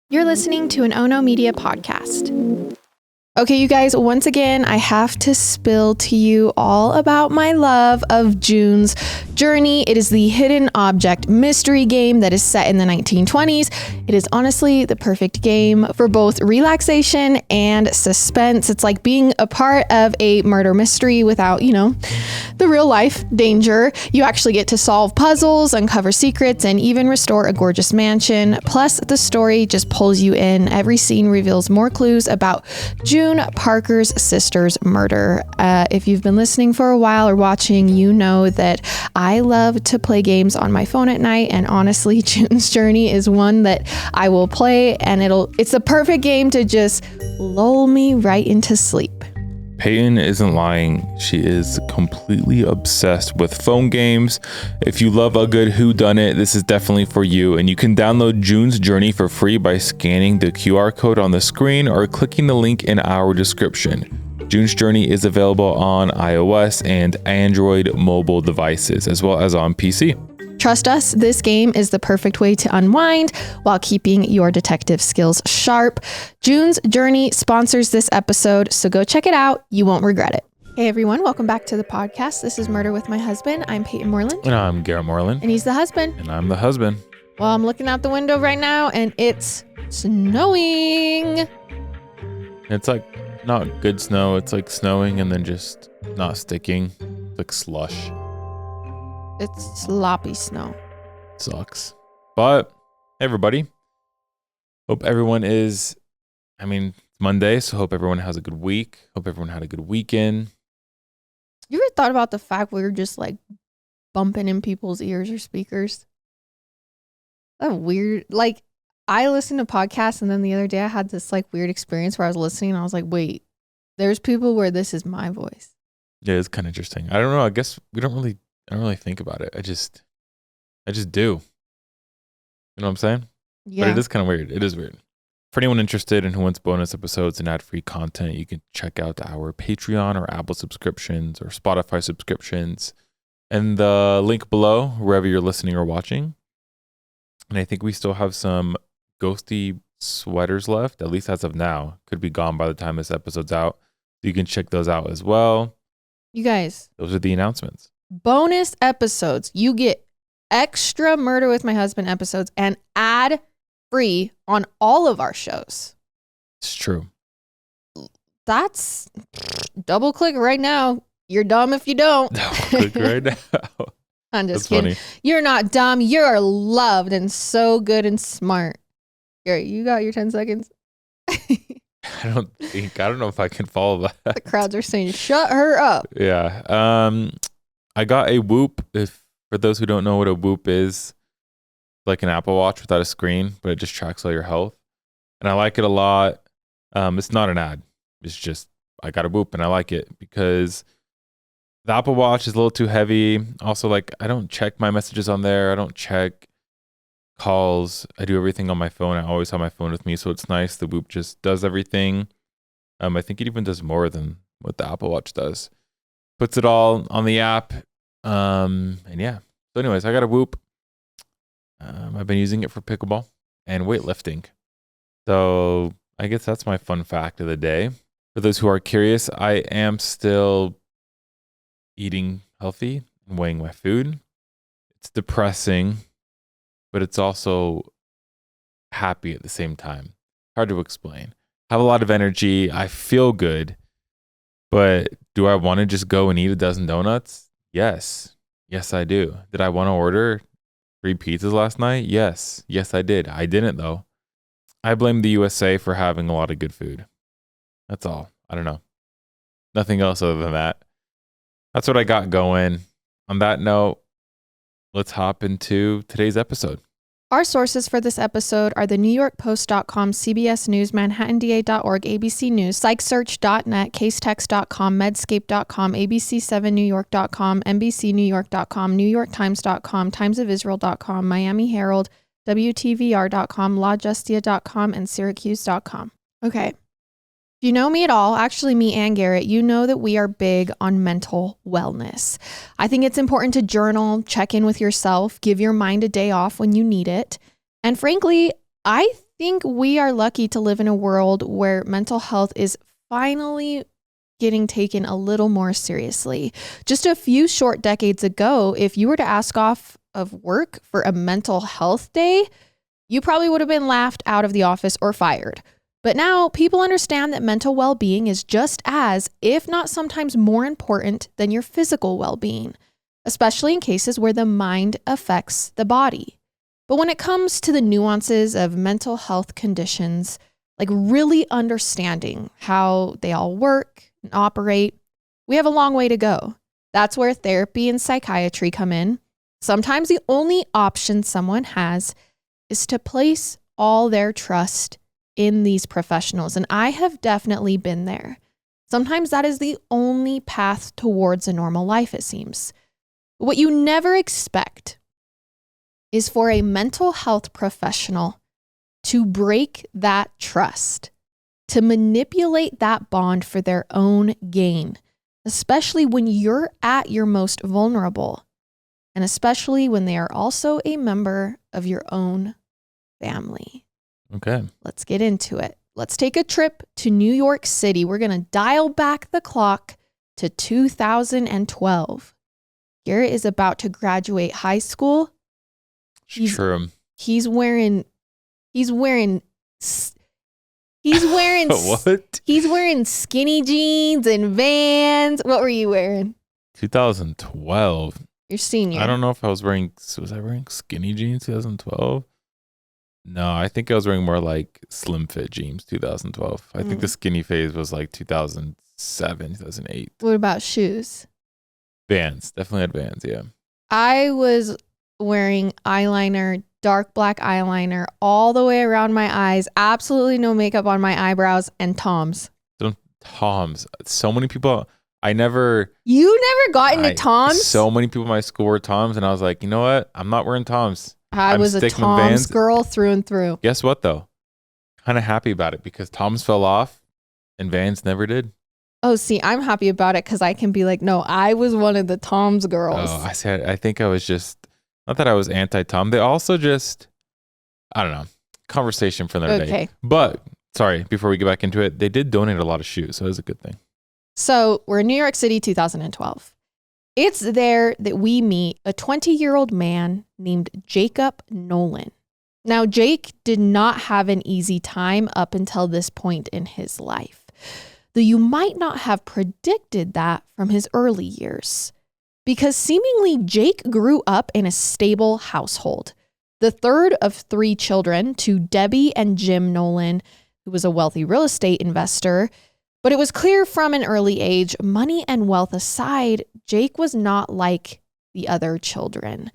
You're listening to an Ono Media podcast. Okay, you guys, once again, I have to spill to you all about my love of June's Journey. It is the hidden object mystery game that is set in the 1920s. It is honestly the perfect game for both relaxation and suspense. It's like being a part of a murder mystery without, the real life danger. You actually get to solve puzzles, uncover secrets, and even restore a gorgeous mansion. Plus, the story just pulls you in. Every scene reveals more clues about June Parker's sister's murder. If you've been listening for a while or watching, you know that I love to play games on my phone at night, and honestly, June's Journey is one that I will play, and it's a perfect game to just lull me right into sleep. Payton isn't lying. She is completely obsessed with phone games. If you love a good whodunit, this is definitely for you. And you can download June's Journey for free by scanning the QR code on the screen or clicking the link in our description. June's Journey is available on iOS and Android mobile devices, as well as on PC. Trust us, this game is the perfect way to unwind while keeping your detective skills sharp. June's Journey sponsors this episode, so go check it out. You won't regret it. Hey everyone, welcome back to the podcast. This is Murder with My Husband. I'm Payton Moreland. And I'm Garrett Moreland. And he's the husband. And I'm the husband. Well, I'm looking out the window right now and it's snowing. It's like not good snow. It's like snowing and then just not sticking. It's like slush. It's sloppy snow. Sucks. But hey everybody. Hope everyone it's Monday, so hope everyone has a good week. Hope everyone had a good weekend. You ever thought about the fact we were just like bumping in people's ears or speakers? That's weird. Like, I listen to podcasts, and then the other day I had this like weird experience where I was listening and I was like, wait, there's people where this is my voice. Yeah, it's kind of interesting. I don't know. I guess I don't really think about it. I just do. You know what I'm saying? Yeah. But it is kind of weird. It is weird. For anyone interested and who wants bonus episodes and ad-free content, you can check out our Patreon or Apple subscriptions or Spotify subscriptions and the link below wherever you're listening or watching. And I think we still have some ghosty sweaters left, at least as of now. Could be gone by the time this episode's out. You can check those out as well. You guys. Those are the announcements. Bonus episodes. You get extra Murder with My Husband episodes and ad free on all of our shows. It's true. That's double click right now. You're dumb if you don't. Double click right now. I'm just That's kidding. funny. You're not dumb. You're loved and so good and smart. Gary, you got your 10 seconds. I don't know if I can follow that. The crowds are saying, shut her up. Yeah. I got a Whoop. For those who don't know what a Whoop is, like an Apple Watch without a screen, but it just tracks all your health. And I like it a lot. It's not an ad. It's just, I got a Whoop and I like it because the Apple Watch is a little too heavy. Also, like, I don't check my messages on there. I don't check calls. I do everything on my phone. I always have my phone with me, so it's nice. The Whoop just does everything. I think it even does more than what the Apple Watch does. Puts it all on the app. And yeah. So anyways, I got a Whoop. I've been using it for pickleball and weightlifting. So I guess that's my fun fact of the day. For those who are curious, I am still eating healthy and weighing my food. It's depressing, but it's also happy at the same time. Hard to explain. I have a lot of energy. I feel good. But do I want to just go and eat a dozen donuts? Yes. Yes, I do. Did I want to order 3 pizzas last night? Yes. Yes, I did. I didn't, though. I blame the USA for having a lot of good food. That's all. I don't know. Nothing else other than that. That's what I got going. On that note, let's hop into today's episode. Our sources for this episode are the NewYorkPost.com, CBS News, ManhattanDA.org, ABC News, PsychSearch.net, CaseText.com, Medscape.com, ABC7NewYork.com, NBCNewYork.com, NewYorkTimes.com, TimesOfIsrael.com, Miami Herald, WTVR.com, LaJustia.com, and Syracuse.com. Okay. If you know me at all, actually me and Garrett, you know that we are big on mental wellness. I think it's important to journal, check in with yourself, give your mind a day off when you need it. And frankly, I think we are lucky to live in a world where mental health is finally getting taken a little more seriously. Just a few short decades ago, if you were to ask off of work for a mental health day, you probably would have been laughed out of the office or fired. But now people understand that mental well-being is just as, if not sometimes more important than your physical well-being, especially in cases where the mind affects the body. But when it comes to the nuances of mental health conditions, like really understanding how they all work and operate, we have a long way to go. That's where therapy and psychiatry come in. Sometimes the only option someone has is to place all their trust in these professionals. And I have definitely been there. Sometimes that is the only path towards a normal life, it seems. What you never expect is for a mental health professional to break that trust, to manipulate that bond for their own gain, especially when you're at your most vulnerable, and especially when they are also a member of your own family. Okay. Let's get into it. Let's take a trip to New York City. We're going to dial back the clock to 2012. Garrett is about to graduate high school. True. He's wearing what? He's wearing skinny jeans and Vans. What were you wearing? 2012. Your senior. I don't know if was I wearing skinny jeans 2012? No, I think I was wearing more like slim fit jeans 2012. I think the skinny phase was like 2007, 2008. What about shoes? Vans. Definitely had Vans, yeah. I was wearing eyeliner, dark black eyeliner all the way around my eyes, absolutely no makeup on my eyebrows, and Toms. Toms. So many people, You never got into Toms? So many people in my school were Toms, and I was like, you know what? I'm not wearing Toms. I was a Toms girl through and through. Guess what, though? Kind of happy about it because Toms fell off and Vans never did. Oh, see, I'm happy about it because I can be like, no, I was one of the Toms girls. Oh, I think I was just, not that I was anti-Tom. They also just, I don't know, conversation for another day. But, sorry, before we get back into it, they did donate a lot of shoes, so it was a good thing. So we're in New York City, 2012. It's there that we meet a 20-year-old man named Jacob Nolan. Now, Jake did not have an easy time up until this point in his life, though you might not have predicted that from his early years, because seemingly Jake grew up in a stable household, the third of 3 children to Debbie and Jim Nolan, who was a wealthy real estate investor. But it was clear from an early age, money and wealth aside, Jake was not like the other children.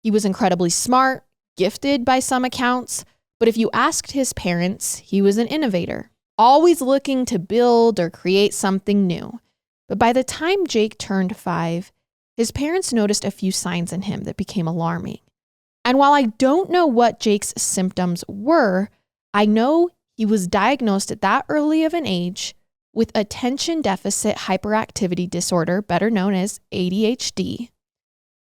He was incredibly smart, gifted by some accounts, but if you asked his parents, he was an innovator, always looking to build or create something new. But by the time Jake turned 5, his parents noticed a few signs in him that became alarming. And while I don't know what Jake's symptoms were, I know he was diagnosed at that early of an age with attention deficit hyperactivity disorder, better known as ADHD.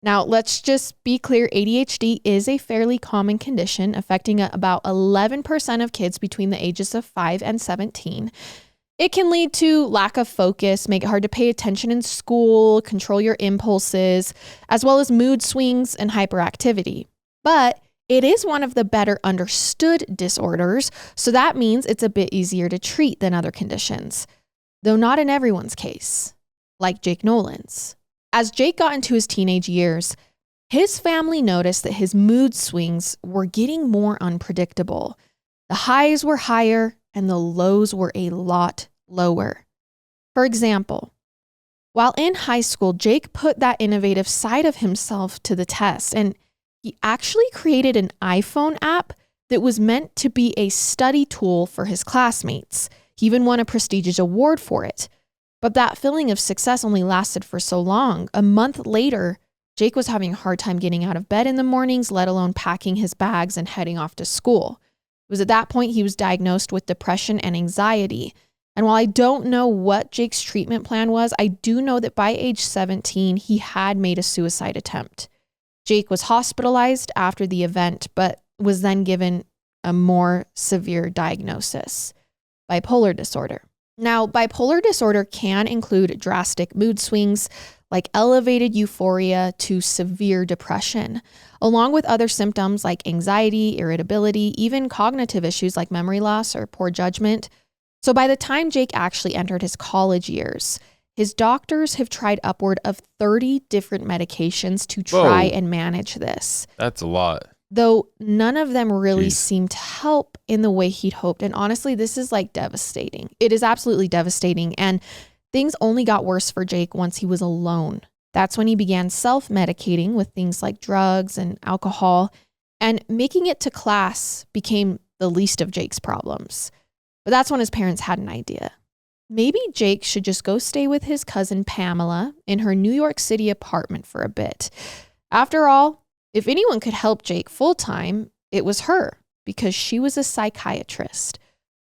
Now, let's just be clear, ADHD is a fairly common condition affecting about 11% of kids between the ages of 5 and 17. It can lead to lack of focus, make it hard to pay attention in school, control your impulses, as well as mood swings and hyperactivity. But it is one of the better understood disorders, so that means it's a bit easier to treat than other conditions, though not in everyone's case, like Jake Nolan's. As Jake got into his teenage years, his family noticed that his mood swings were getting more unpredictable. The highs were higher and the lows were a lot lower. For example, while in high school, Jake put that innovative side of himself to the test, and he actually created an iPhone app that was meant to be a study tool for his classmates. He even won a prestigious award for it. But that feeling of success only lasted for so long. A month later, Jake was having a hard time getting out of bed in the mornings, let alone packing his bags and heading off to school. It was at that point he was diagnosed with depression and anxiety. And while I don't know what Jake's treatment plan was, I do know that by age 17, he had made a suicide attempt. Jake was hospitalized after the event, but was then given a more severe diagnosis: bipolar disorder. Now, bipolar disorder can include drastic mood swings like elevated euphoria to severe depression, along with other symptoms like anxiety, irritability, even cognitive issues like memory loss or poor judgment. So by the time Jake actually entered his college years, his doctors have tried upward of 30 different medications to try and manage this. That's a lot. Though none of them really seem to help in the way he'd hoped. And honestly, this is like devastating. It is absolutely devastating. And things only got worse for Jake once he was alone. That's when he began self-medicating with things like drugs and alcohol, and making it to class became the least of Jake's problems. But that's when his parents had an idea. Maybe Jake should just go stay with his cousin Pamela in her New York City apartment for a bit. After all, if anyone could help Jake full-time, it was her, because she was a psychiatrist.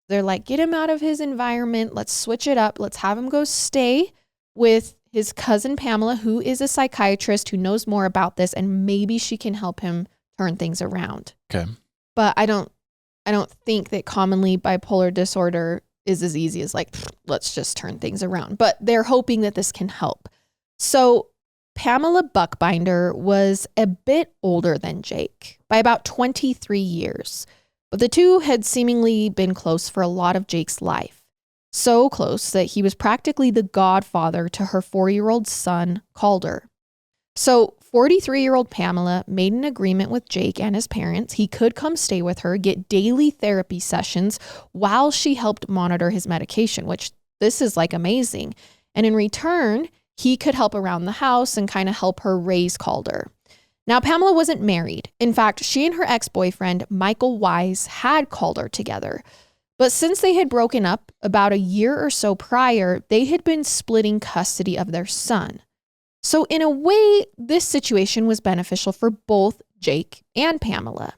They're like, get him out of his environment. Let's switch it up. Let's have him go stay with his cousin Pamela, who is a psychiatrist who knows more about this, and maybe she can help him turn things around. Okay. But I don't think that commonly bipolar disorder is as easy as like, let's just turn things around. But they're hoping that this can help. So Pamela Buckbinder was a bit older than Jake by about 23 years, but the two had seemingly been close for a lot of Jake's life. So close that he was practically the godfather to her 4-year-old son, Calder. So 43-year-old Pamela made an agreement with Jake and his parents. He could come stay with her, get daily therapy sessions while she helped monitor his medication, which this is like amazing. And in return, he could help around the house and kind of help her raise Calder. Now, Pamela wasn't married. In fact, she and her ex-boyfriend, Michael Wise, had Calder together. But since they had broken up about a year or so prior, they had been splitting custody of their son. So in a way, this situation was beneficial for both Jake and Pamela.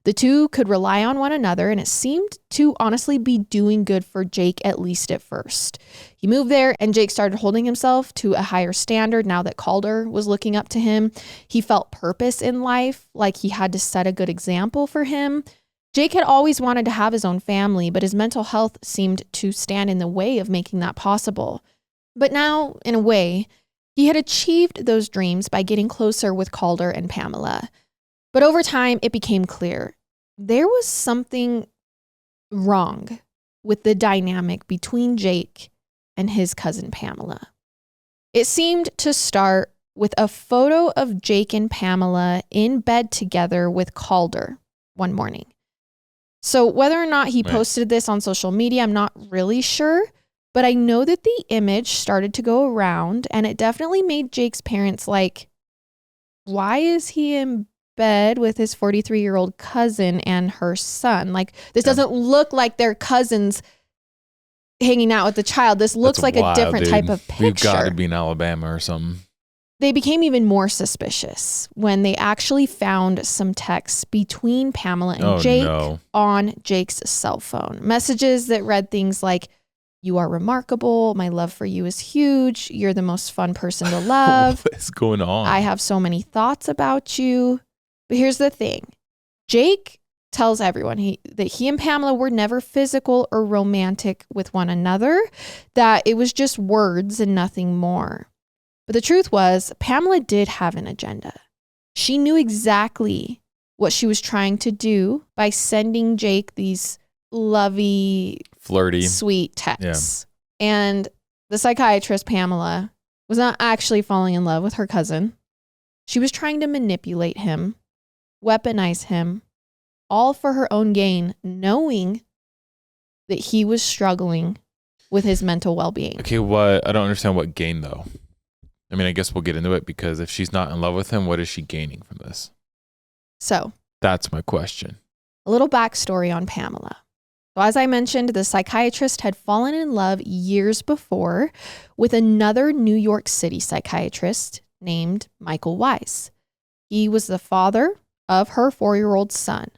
The two could rely on one another, and it seemed to honestly be doing good for Jake, at least at first. He moved there, and Jake started holding himself to a higher standard now that Calder was looking up to him. He felt purpose in life, like he had to set a good example for him. Jake had always wanted to have his own family, but his mental health seemed to stand in the way of making that possible. But now, in a way, he had achieved those dreams by getting closer with Calder and Pamela. But over time, it became clear there was something wrong with the dynamic between Jake and his cousin Pamela. It seemed to start with a photo of Jake and Pamela in bed together with Calder one morning. So whether or not he posted this on social media, I'm not really sure, but I know that the image started to go around, and it definitely made Jake's parents like, why is he in bed with his 43-year-old cousin and her son? Like, this doesn't look like they're cousins hanging out with the child. This looks like a different type of picture. We've got to be in Alabama or something. They became even more suspicious when they actually found some texts between Pamela and Jake on Jake's cell phone. Messages that read things like, "You are remarkable. My love for you is huge. You're the most fun person to love. What is going on? I have so many thoughts about you." But here's the thing. Jake tells everyone that he and Pamela were never physical or romantic with one another, that it was just words and nothing more. But the truth was, Pamela did have an agenda. She knew exactly what she was trying to do by sending Jake these lovey, flirty, sweet texts. Yeah. And the psychiatrist, Pamela, was not actually falling in love with her cousin. She was trying to manipulate him, weaponize him, all for her own gain, knowing that he was struggling with his mental well-being. Okay, what? I don't understand what gain, though. I mean, I guess we'll get into it, because if she's not in love with him, what is she gaining from this? So, that's my question. A little backstory on Pamela. So as I mentioned, the psychiatrist had fallen in love years before with another New York City psychiatrist named Michael Wise. He was the father of her 4-year-old son.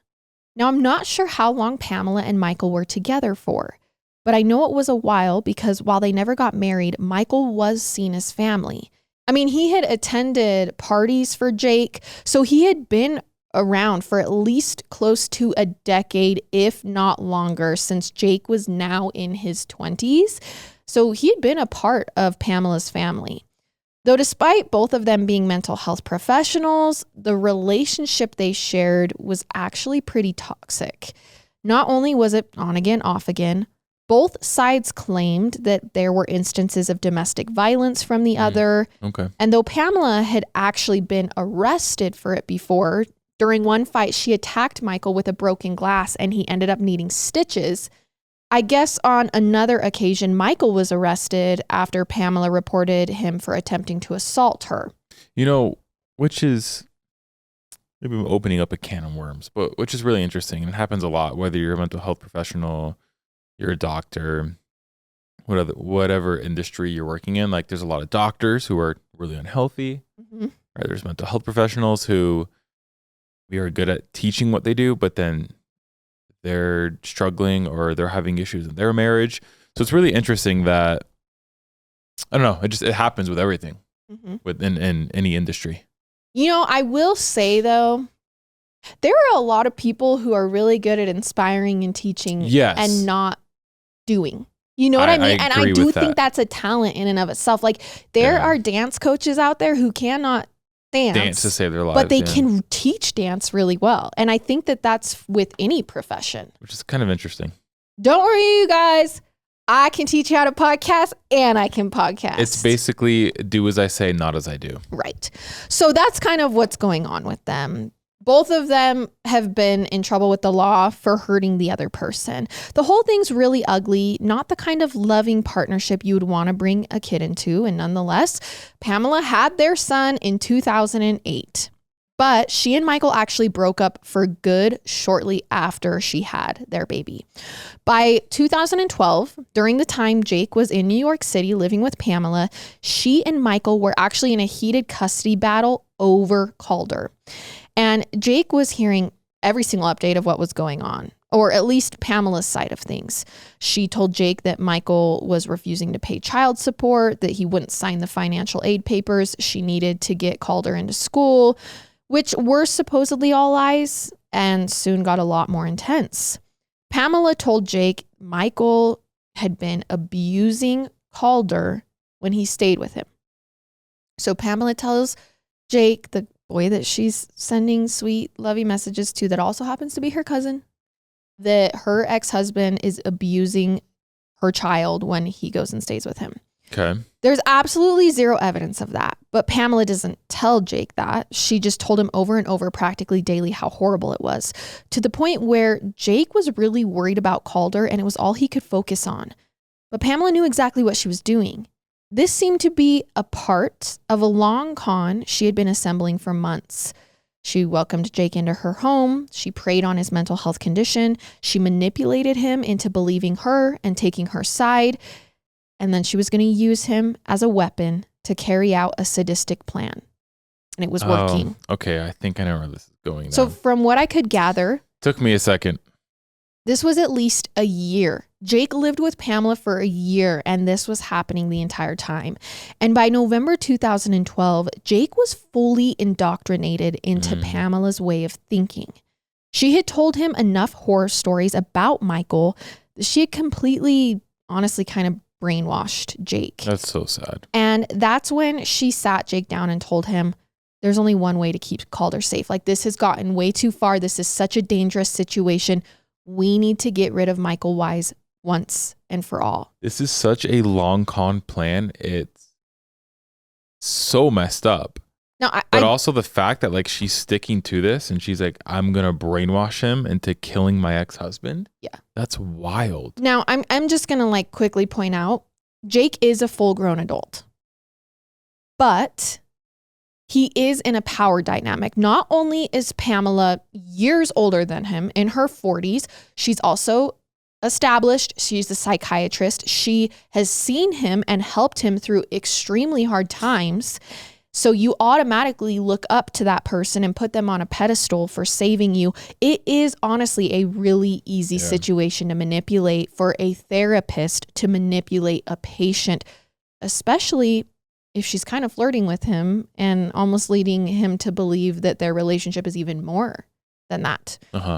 Now, I'm not sure how long Pamela and Michael were together for, but I know it was a while, because while they never got married, Michael was seen as family. I mean, he had attended parties for Jake, so he had been around for at least close to a decade, if not longer, since Jake was now in his 20s. So he had been a part of Pamela's family. Though despite both of them being mental health professionals, the relationship they shared was actually pretty toxic. Not only was it on again, off again, both sides claimed that there were instances of domestic violence from the other. Okay. And though Pamela had actually been arrested for it before, during one fight, she attacked Michael with a broken glass and he ended up needing stitches. I guess on another occasion, Michael was arrested after Pamela reported him for attempting to assault her. You know, which is maybe I'm opening up a can of worms, but which is really interesting. And it happens a lot, whether you're a mental health professional, you're a doctor, whatever industry you're working in. Like there's a lot of doctors who are really unhealthy. Mm-hmm. Right? There's mental health professionals who we are good at teaching what they do, but then they're struggling or they're having issues in their marriage. So it's really interesting that, I don't know, it happens with everything within in any industry. You know, I will say though, there are a lot of people who are really good at inspiring and teaching and not doing. You know what I mean? And I do think that's a talent in and of itself. Like there are dance coaches out there who cannot dance to save their lives, but they can teach dance really well. And I think that that's with any profession. Which is kind of interesting. Don't worry, you guys. I can teach you how to podcast and I can podcast. It's basically do as I say, not as I do. Right. So that's kind of what's going on with them. Both of them have been in trouble with the law for hurting the other person. The whole thing's really ugly, not the kind of loving partnership you would want to bring a kid into. And nonetheless, Pamela had their son in 2008. But she and Michael actually broke up for good shortly after she had their baby. By 2012, during the time Jake was in New York City living with Pamela, she and Michael were actually in a heated custody battle over Calder. And Jake was hearing every single update of what was going on, or at least Pamela's side of things. She told Jake that Michael was refusing to pay child support, that he wouldn't sign the financial aid papers she needed to get Calder into school, which were supposedly all lies and soon got a lot more intense. Pamela told Jake Michael had been abusing Calder when he stayed with him. So Pamela tells Jake, the boy that she's sending sweet, lovey messages to, that also happens to be her cousin, that her ex-husband is abusing her child when he goes and stays with him. Okay. There's absolutely zero evidence of that, but Pamela doesn't tell Jake that. She just told him over and over, practically daily, how horrible it was, to the point where Jake was really worried about Calder and it was all he could focus on. But Pamela knew exactly what she was doing. This seemed to be a part of a long con she had been assembling for months. She welcomed Jake into her home. She preyed on his mental health condition. She manipulated him into believing her and taking her side. And then she was going to use him as a weapon to carry out a sadistic plan. And it was working. Okay, I think I know where this is going now. So from what I could gather, took me a second. This was at least a year. Jake lived with Pamela for a year, and this was happening the entire time. And by November 2012, Jake was fully indoctrinated into Pamela's way of thinking. She had told him enough horror stories about Michael that she had completely, honestly, kind of brainwashed Jake. That's so sad. And that's when she sat Jake down and told him, there's only one way to keep Calder safe. Like, this has gotten way too far. This is such a dangerous situation. We need to get rid of Michael Wise once and for all. This is such a long con plan. It's so messed up. No, but also the fact that like she's sticking to this and she's like, I'm going to brainwash him into killing my ex-husband. Yeah. That's wild. Now, I'm just going to like quickly point out, Jake is a full-grown adult. But he is in a power dynamic. Not only is Pamela years older than him, in her 40s, she's also established. She's a psychiatrist. She has seen him and helped him through extremely hard times. So you automatically look up to that person and put them on a pedestal for saving you. It is honestly a really easy situation to manipulate for a therapist to manipulate a patient, especially if she's kind of flirting with him and almost leading him to believe that their relationship is even more than that.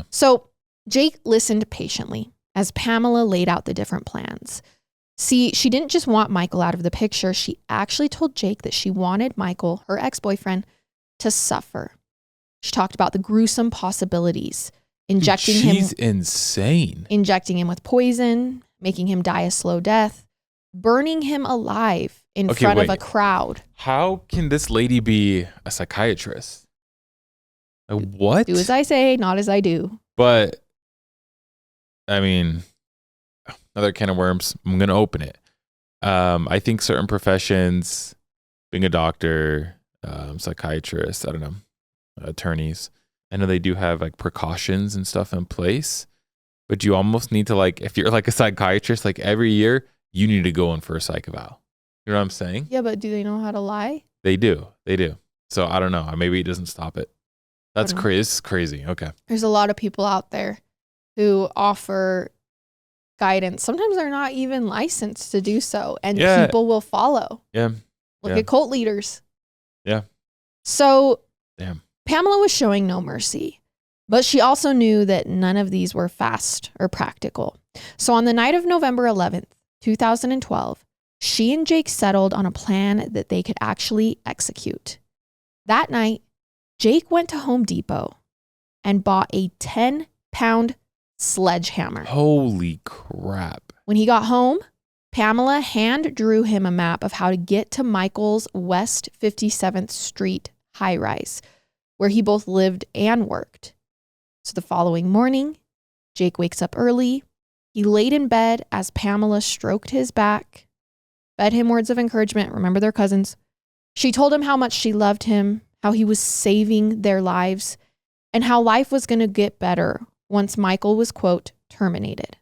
So Jake listened patiently as Pamela laid out the different plans. See, she didn't just want Michael out of the picture. She actually told Jake that she wanted Michael, her ex-boyfriend, to suffer. She talked about the gruesome possibilities. She's insane. Injecting him with poison, making him die a slow death, burning him alive in front of a crowd. How can this lady be a psychiatrist? What? Do as I say, not as I do. But, I mean, another can of worms. I'm going to open it. I think certain professions, being a doctor, psychiatrist, I don't know, attorneys, I know they do have like precautions and stuff in place, but you almost need to, like, if you're like a psychiatrist, like every year, you need to go in for a psych eval. You know what I'm saying? Yeah, but do they know how to lie? They do. So I don't know. Maybe it doesn't stop it. That's crazy. It's crazy. Okay. There's a lot of people out there who offer guidance. Sometimes they're not even licensed to do so, and people will follow. Yeah. Look at cult leaders. Yeah. So damn. Pamela was showing no mercy, but she also knew that none of these were fast or practical. So on the night of November 11th, 2012, she and Jake settled on a plan that they could actually execute. That night, Jake went to Home Depot and bought a 10-pound sledgehammer. Holy crap. When he got home, Pamela hand drew him a map of how to get to Michael's West 57th Street high-rise, where he both lived and worked. So the following morning, Jake wakes up early. He laid in bed as Pamela stroked his back, fed him words of encouragement. Remember, they're cousins. She told him how much she loved him, how he was saving their lives, and how life was going to get better once Michael was, quote, terminated.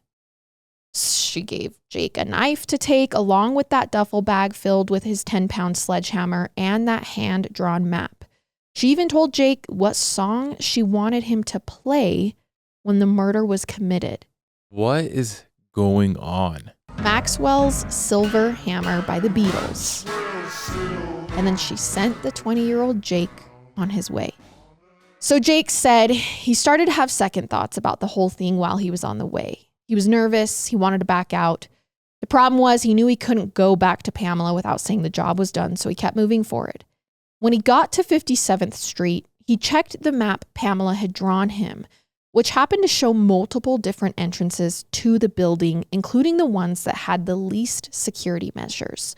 She gave Jake a knife to take along with that duffel bag filled with his 10-pound sledgehammer and that hand-drawn map. She even told Jake what song she wanted him to play when the murder was committed. What is going on? Maxwell's Silver Hammer by the Beatles. And then she sent the 20-year-old Jake on his way. So Jake said he started to have second thoughts about the whole thing while he was on the way. He was nervous. He wanted to back out. The problem was he knew he couldn't go back to Pamela without saying the job was done, so he kept moving forward. When he got to 57th Street, he checked the map Pamela had drawn him, which happened to show multiple different entrances to the building, including the ones that had the least security measures.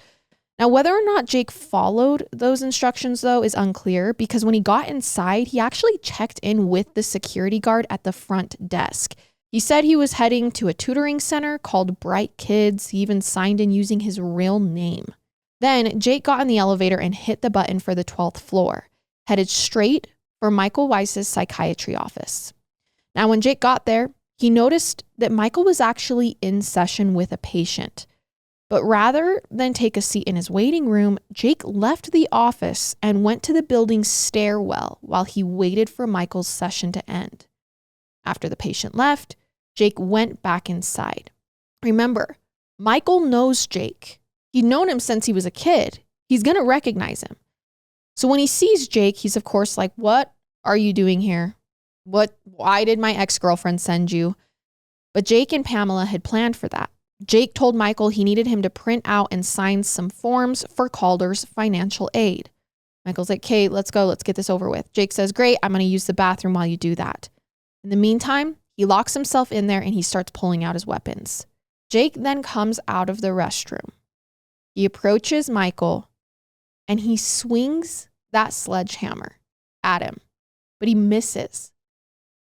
Now, whether or not Jake followed those instructions, though, is unclear, because when he got inside, he actually checked in with the security guard at the front desk. He said he was heading to a tutoring center called Bright Kids. He even signed in using his real name. Then Jake got in the elevator and hit the button for the 12th floor, headed straight for Michael Weiss's psychiatry office. Now, when Jake got there, he noticed that Michael was actually in session with a patient. But rather than take a seat in his waiting room, Jake left the office and went to the building's stairwell while he waited for Michael's session to end. After the patient left, Jake went back inside. Remember, Michael knows Jake. He'd known him since he was a kid. He's going to recognize him. So when he sees Jake, he's of course like, "What are you doing here? Why did my ex-girlfriend send you?" But Jake and Pamela had planned for that. Jake told Michael he needed him to print out and sign some forms for Calder's financial aid. Michael's like, "Okay, let's go. Let's get this over with." Jake says, "Great, I'm going to use the bathroom while you do that." In the meantime, he locks himself in there and he starts pulling out his weapons. Jake then comes out of the restroom. He approaches Michael and he swings that sledgehammer at him, but he misses.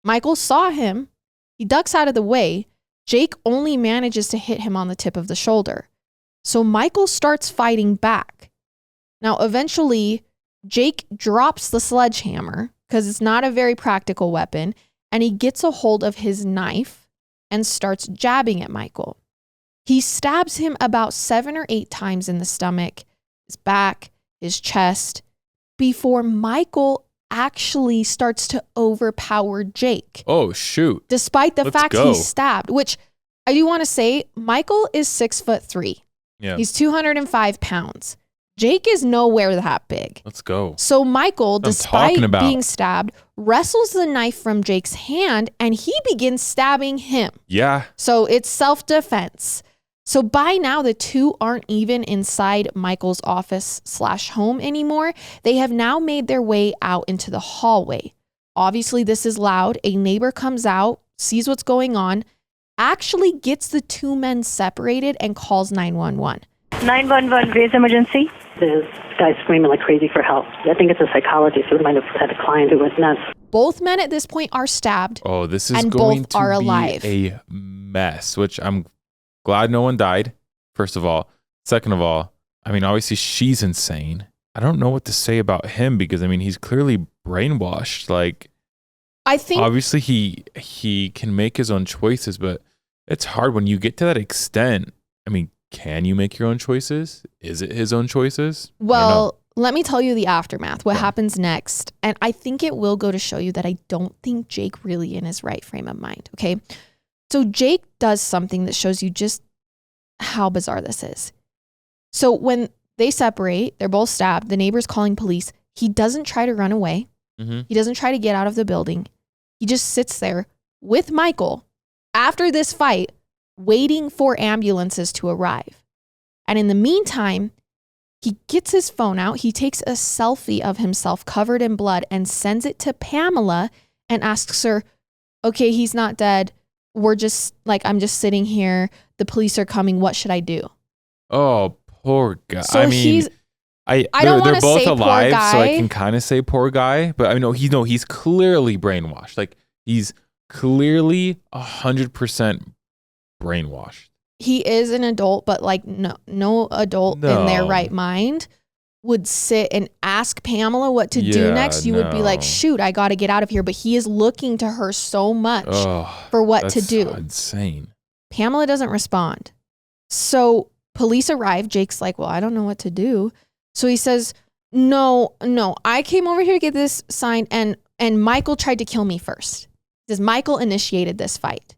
Michael saw him. He ducks out of the way. Jake only manages to hit him on the tip of the shoulder. So Michael starts fighting back. Now, eventually, Jake drops the sledgehammer because it's not a very practical weapon, and he gets a hold of his knife and starts jabbing at Michael. He stabs him about 7 or 8 times in the stomach, his back, his chest, before Michael actually starts to overpower Jake. Oh, shoot. Despite the fact he's stabbed, which I do want to say, Michael is 6'3". Yeah. He's 205 pounds. Jake is nowhere that big. Let's go. So Michael, despite being stabbed, wrestles the knife from Jake's hand and he begins stabbing him. Yeah. So it's self-defense. So by now, the two aren't even inside Michael's office/home anymore. They have now made their way out into the hallway. Obviously, this is loud. A neighbor comes out, sees what's going on, actually gets the two men separated and calls 911. 911, raise emergency. This guy's screaming like crazy for help. I think it's a psychologist who might have had a client who was nuts. Both men at this point are stabbed. Oh, this is and going both to are be alive. a mess, which I'm glad no one died, first of all. Second of all, I mean, obviously she's insane. I don't know what to say about him because, I mean, he's clearly brainwashed. Like, I think obviously he can make his own choices, but it's hard when you get to that extent. I mean, can you make your own choices? Is it his own choices? Well, let me tell you the aftermath, what happens next. And I think it will go to show you that I don't think Jake really in his right frame of mind, okay? So Jake does something that shows you just how bizarre this is. So when they separate, they're both stabbed, the neighbor's calling police. He doesn't try to run away. Mm-hmm. He doesn't try to get out of the building. He just sits there with Michael after this fight, waiting for ambulances to arrive. And in the meantime, he gets his phone out. He takes a selfie of himself covered in blood and sends it to Pamela and asks her, okay, he's not dead. We're just like, I'm just sitting here. The police are coming. What should I do? Oh, poor guy. So I mean, I don't want they're to both say alive, poor guy. so I can kind of say poor guy. But I know he's clearly brainwashed. Like, he's clearly 100% brainwashed. He is an adult, but like no adult in their right mind would sit and ask Pamela what to do next. You would be like, shoot, I got to get out of here. But he is looking to her so much for what to do. Insane. Pamela doesn't respond. So police arrive. Jake's like, well, I don't know what to do. So he says, no, I came over here to get this signed and Michael tried to kill me first. He says, Michael initiated this fight.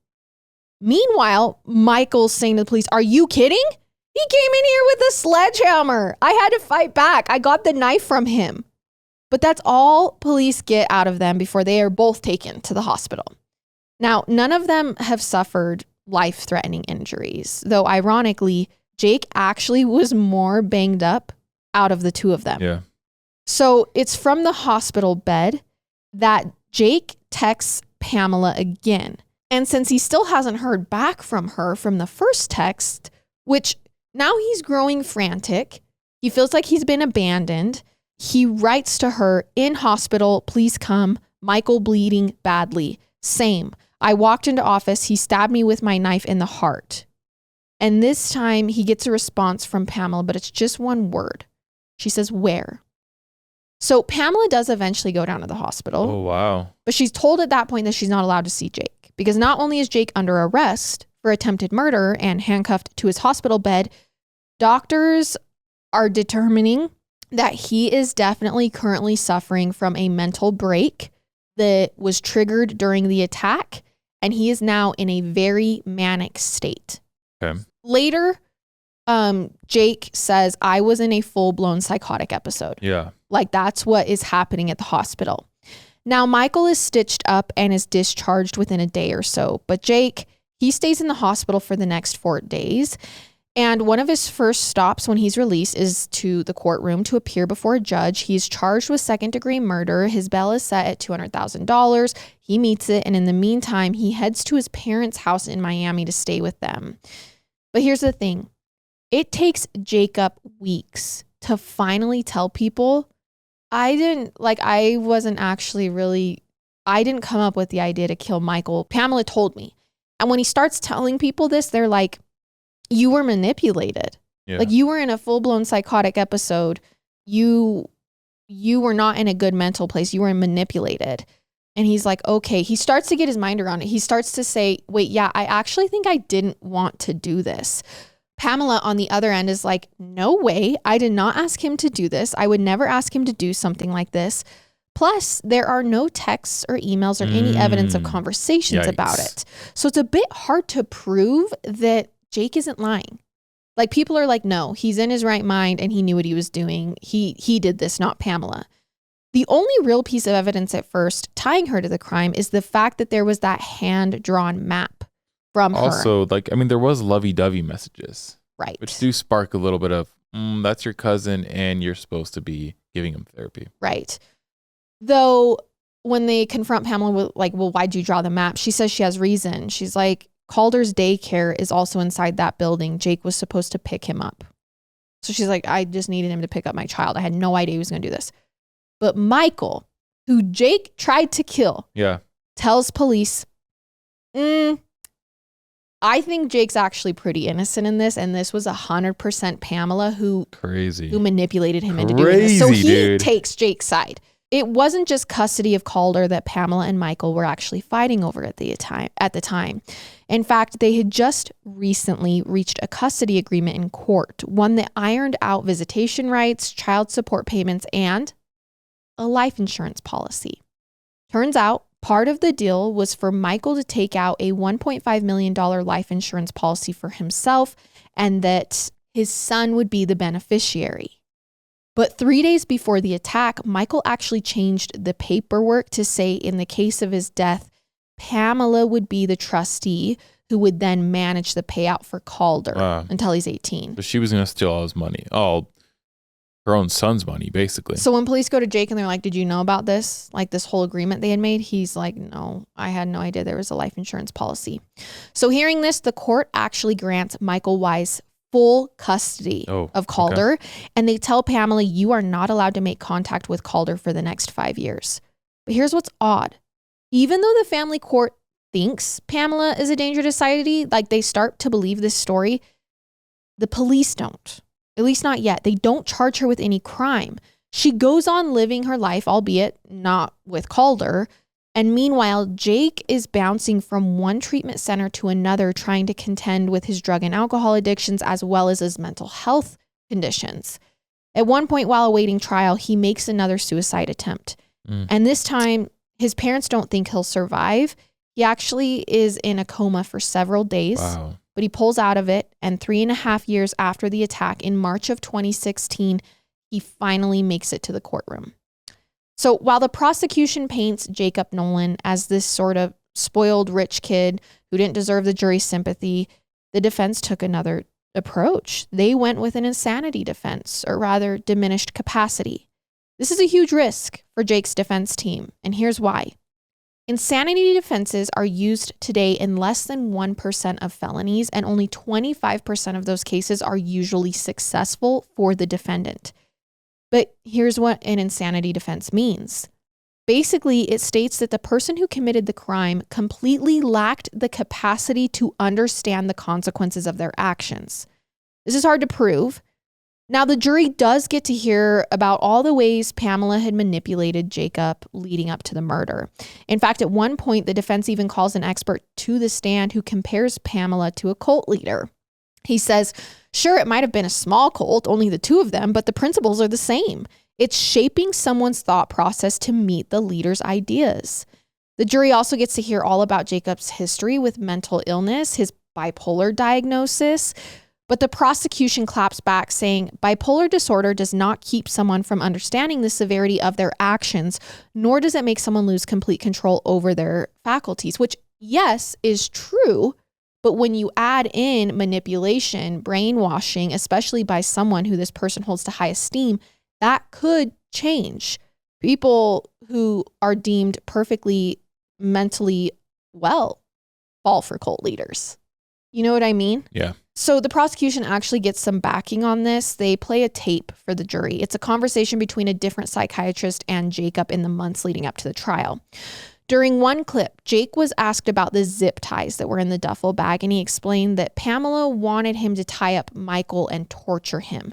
Meanwhile, Michael's saying to the police, are you kidding? He came in here with a sledgehammer. I had to fight back. I got the knife from him. But that's all police get out of them before they are both taken to the hospital. Now, none of them have suffered life-threatening injuries, though ironically, Jake actually was more banged up out of the two of them. Yeah. So it's from the hospital bed that Jake texts Pamela again. And since he still hasn't heard back from her from the first text, which now he's growing frantic, he feels like he's been abandoned. He writes to her, in hospital, please come, Michael bleeding badly. Same. I walked into office, he stabbed me with my knife in the heart. And this time he gets a response from Pamela, but it's just one word. She says, where? So Pamela does eventually go down to the hospital. Oh, wow. But she's told at that point that she's not allowed to see Jake. Because not only is Jake under arrest for attempted murder and handcuffed to his hospital bed, doctors are determining that he is definitely currently suffering from a mental break that was triggered during the attack, and he is now in a very manic state. Okay. Later, Jake says, I was in a full-blown psychotic episode. Yeah. Like, that's what is happening at the hospital. Now, Michael is stitched up and is discharged within a day or so, but Jake, he stays in the hospital for the next 4 days. And one of his first stops when he's released is to the courtroom to appear before a judge. He's charged with second-degree murder. His bail is set at $200,000. He meets it, and in the meantime, he heads to his parents' house in Miami to stay with them. But here's the thing. It takes Jacob weeks to finally tell people, I didn't come up with the idea to kill Michael. Pamela told me. And when he starts telling people this, they're like, you were manipulated. Yeah. Like, you were in a full-blown psychotic episode. You were not in a good mental place. You were manipulated. And he's like, okay. He starts to get his mind around it. He starts to say, wait, yeah, I actually think I didn't want to do this. Pamela on the other end is like, no way. I did not ask him to do this. I would never ask him to do something like this. Plus, there are no texts or emails or any evidence of conversations about it. So it's a bit hard to prove that Jake isn't lying. Like, people are like, no, he's in his right mind and he knew what he was doing. He did this, not Pamela. The only real piece of evidence at first tying her to the crime is the fact that there was that hand-drawn map from her. Also, like, I mean, there was lovey-dovey messages. Right. Which do spark a little bit of, that's your cousin and you're supposed to be giving him therapy. Right. Though when they confront Pamela with like, well, why'd you draw the map? She says she has reason. She's like, Calder's daycare is also inside that building. Jake was supposed to pick him up. So she's like, I just needed him to pick up my child. I had no idea he was going to do this. But Michael, who Jake tried to kill, tells police, I think Jake's actually pretty innocent in this. And this was 100% Pamela who manipulated him into doing this. So he takes Jake's side. It wasn't just custody of Calder that Pamela and Michael were actually fighting over at the time. In fact, they had just recently reached a custody agreement in court, one that ironed out visitation rights, child support payments, and a life insurance policy. Turns out, part of the deal was for Michael to take out a $1.5 million life insurance policy for himself and that his son would be the beneficiary. But 3 days before the attack, Michael actually changed the paperwork to say in the case of his death, Pamela would be the trustee who would then manage the payout for Calder until he's 18. But she was going to steal all his money, all her own son's money, basically. So when police go to Jake and they're like, did you know about this? Like this whole agreement they had made? He's like, no, I had no idea there was a life insurance policy. So hearing this, the court actually grants Michael Wise full custody of Calder. And they tell Pamela, you are not allowed to make contact with Calder for the next 5 years. But here's what's odd. Even though the family court thinks Pamela is a danger to society, like they start to believe this story, the police don't. At least not yet. They don't charge her with any crime. She goes on living her life, albeit not with Calder. And meanwhile, Jake is bouncing from one treatment center to another, trying to contend with his drug and alcohol addictions as well as his mental health conditions. At one point while awaiting trial, he makes another suicide attempt. And this time, his parents don't think he'll survive. He actually is in a coma for several days, but he pulls out of it. And 3.5 years after the attack, in March of 2016, he finally makes it to the courtroom. So while the prosecution paints Jacob Nolan as this sort of spoiled rich kid who didn't deserve the jury's sympathy, the defense took another approach. They went with an insanity defense, or rather diminished capacity. This is a huge risk for Jake's defense team, and here's why. Insanity defenses are used today in less than 1% of felonies, and only 25% of those cases are usually successful for the defendant. But here's what an insanity defense means. Basically, it states that the person who committed the crime completely lacked the capacity to understand the consequences of their actions. This is hard to prove. Now, the jury does get to hear about all the ways Pamela had manipulated Jacob leading up to the murder. In fact, at one point, the defense even calls an expert to the stand who compares Pamela to a cult leader. He says, sure, it might have been a small cult, only the two of them, but the principles are the same. It's shaping someone's thought process to meet the leader's ideas. The jury also gets to hear all about Jacob's history with mental illness, his bipolar diagnosis, but the prosecution claps back saying bipolar disorder does not keep someone from understanding the severity of their actions, nor does it make someone lose complete control over their faculties, which, yes, is true. But when you add in manipulation, brainwashing, especially by someone who this person holds to high esteem, that could change. People who are deemed perfectly mentally well fall for cult leaders. You know what I mean? Yeah. So the prosecution actually gets some backing on this. They play a tape for the jury. It's a conversation between a different psychiatrist and Jacob in the months leading up to the trial. During one clip, Jake was asked about the zip ties that were in the duffel bag, and he explained that Pamela wanted him to tie up Michael and torture him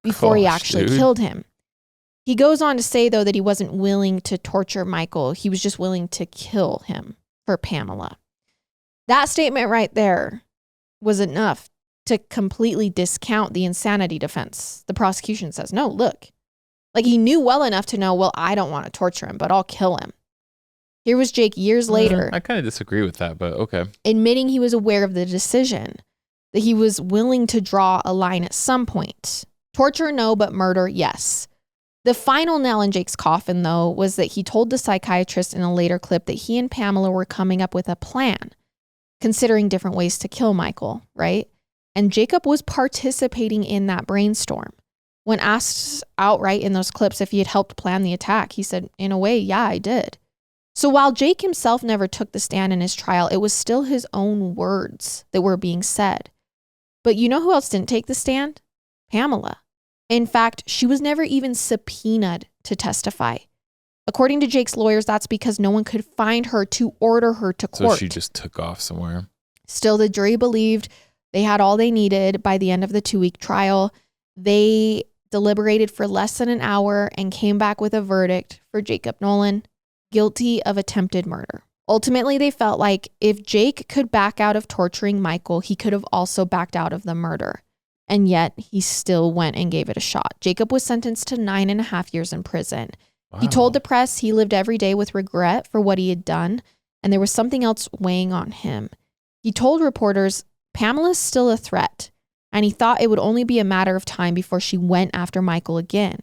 before he actually killed him. He goes on to say, though, that he wasn't willing to torture Michael. He was just willing to kill him for Pamela. That statement right there was enough to completely discount the insanity defense. The prosecution says, no, look, like he knew well enough to know, well, I don't want to torture him, but I'll kill him. Here was Jake years later. I kind of disagree with that, but okay. Admitting he was aware of the decision. that he was willing to draw a line at some point. Torture, no, but murder, yes. The final nail in Jake's coffin, though, was that he told the psychiatrist in a later clip that he and Pamela were coming up with a plan, considering different ways to kill Michael, right? And Jacob was participating in that brainstorm. When asked outright in those clips if he had helped plan the attack, he said, in a way, yeah, I did. So while Jake himself never took the stand in his trial, it was still his own words that were being said. But you know who else didn't take the stand? Pamela. In fact, she was never even subpoenaed to testify. According to Jake's lawyers, that's because no one could find her to order her to court. So she just took off somewhere. Still, the jury believed they had all they needed by the end of the 2-week trial. They deliberated for less than an hour and came back with a verdict for Jacob Nolan, guilty of attempted murder. Ultimately, they felt like if Jake could back out of torturing Michael, he could have also backed out of the murder. And yet he still went and gave it a shot. Jacob was sentenced to 9.5 years in prison. Wow. He told the press he lived every day with regret for what he had done, and there was something else weighing on him. He told reporters, Pamela's still a threat, and he thought it would only be a matter of time before she went after Michael again.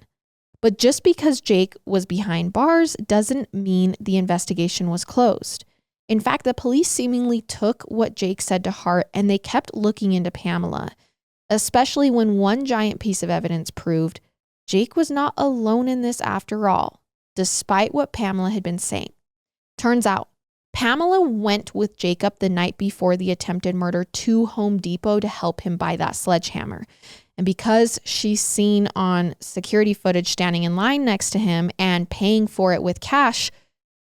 But just because Jake was behind bars doesn't mean the investigation was closed. In fact, the police seemingly took what Jake said to heart, and they kept looking into Pamela, especially when one giant piece of evidence proved Jake was not alone in this after all, despite what Pamela had been saying. Turns out, Pamela went with Jacob the night before the attempted murder to Home Depot to help him buy that sledgehammer. And because she's seen on security footage standing in line next to him and paying for it with cash,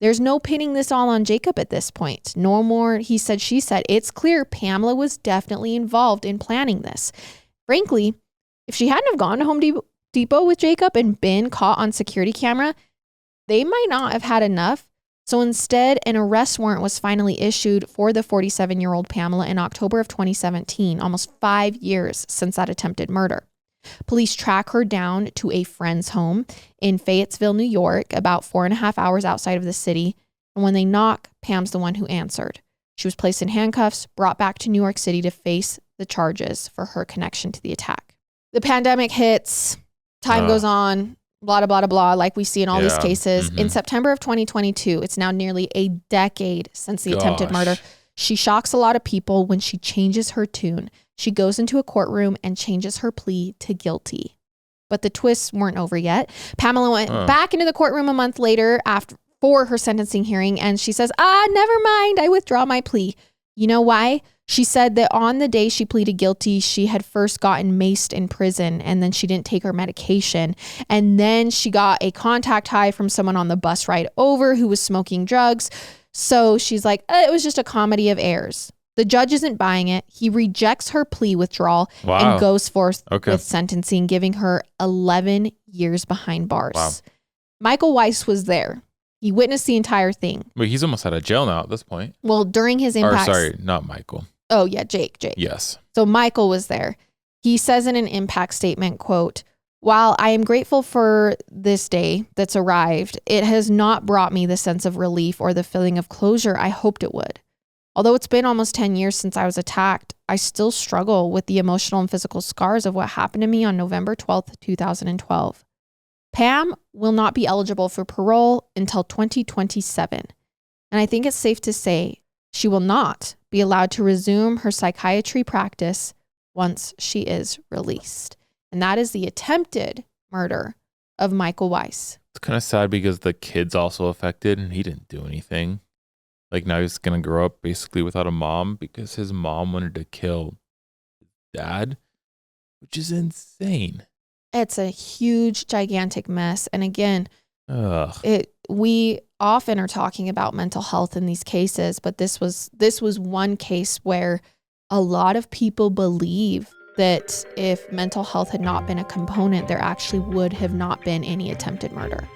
there's no pinning this all on Jacob at this point. No more he said, she said. It's clear Pamela was definitely involved in planning this. Frankly, if she hadn't have gone to Home Depot with Jacob and been caught on security camera, they might not have had enough. So instead, an arrest warrant was finally issued for the 47-year-old Pamela in October of 2017, almost 5 years since that attempted murder. Police track her down to a friend's home in Fayetteville, New York, about 4.5 hours outside of the city. And when they knock, Pam's the one who answered. She was placed in handcuffs, brought back to New York City to face the charges for her connection to the attack. The pandemic hits, time goes on, blah, blah, blah, blah, like we see in all these cases. In September of 2022, it's now nearly a decade since the attempted murder. She shocks a lot of people when she changes her tune. She goes into a courtroom and changes her plea to guilty. But the twists weren't over yet. Pamela went back into the courtroom a month later for her sentencing hearing, and she says, never mind, I withdraw my plea. You know why? She said that on the day she pleaded guilty, she had first gotten maced in prison, and then she didn't take her medication. And then she got a contact high from someone on the bus ride over who was smoking drugs. So she's like, it was just a comedy of errors. The judge isn't buying it. He rejects her plea withdrawal and goes forth with sentencing, giving her 11 years behind bars. Wow. Michael Weiss was there. He witnessed the entire thing. Wait, he's almost out of jail now at this point. Well, during his impact. Or sorry, not Michael. Oh, yeah, Jake. Yes. So Michael was there. He says in an impact statement, quote, while I am grateful for this day that's arrived, it has not brought me the sense of relief or the feeling of closure I hoped it would. Although it's been almost 10 years since I was attacked, I still struggle with the emotional and physical scars of what happened to me on November 12th, 2012. Pam will not be eligible for parole until 2027. And I think it's safe to say she will not be allowed to resume her psychiatry practice once she is released. And that is the attempted murder of Michael Weiss. It's kind of sad because the kid's also affected and he didn't do anything. Like now he's going to grow up basically without a mom because his mom wanted to kill his dad, which is insane. It's a huge, gigantic mess. And again, we often are talking about mental health in these cases, but this was one case where a lot of people believe that if mental health had not been a component, there actually would have not been any attempted murder.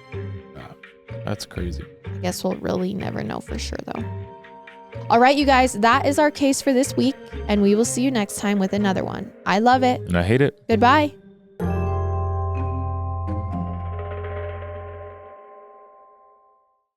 That's crazy. I guess we'll really never know for sure, though. All right, you guys, that is our case for this week, and we will see you next time with another one. I love it. And I hate it. Goodbye.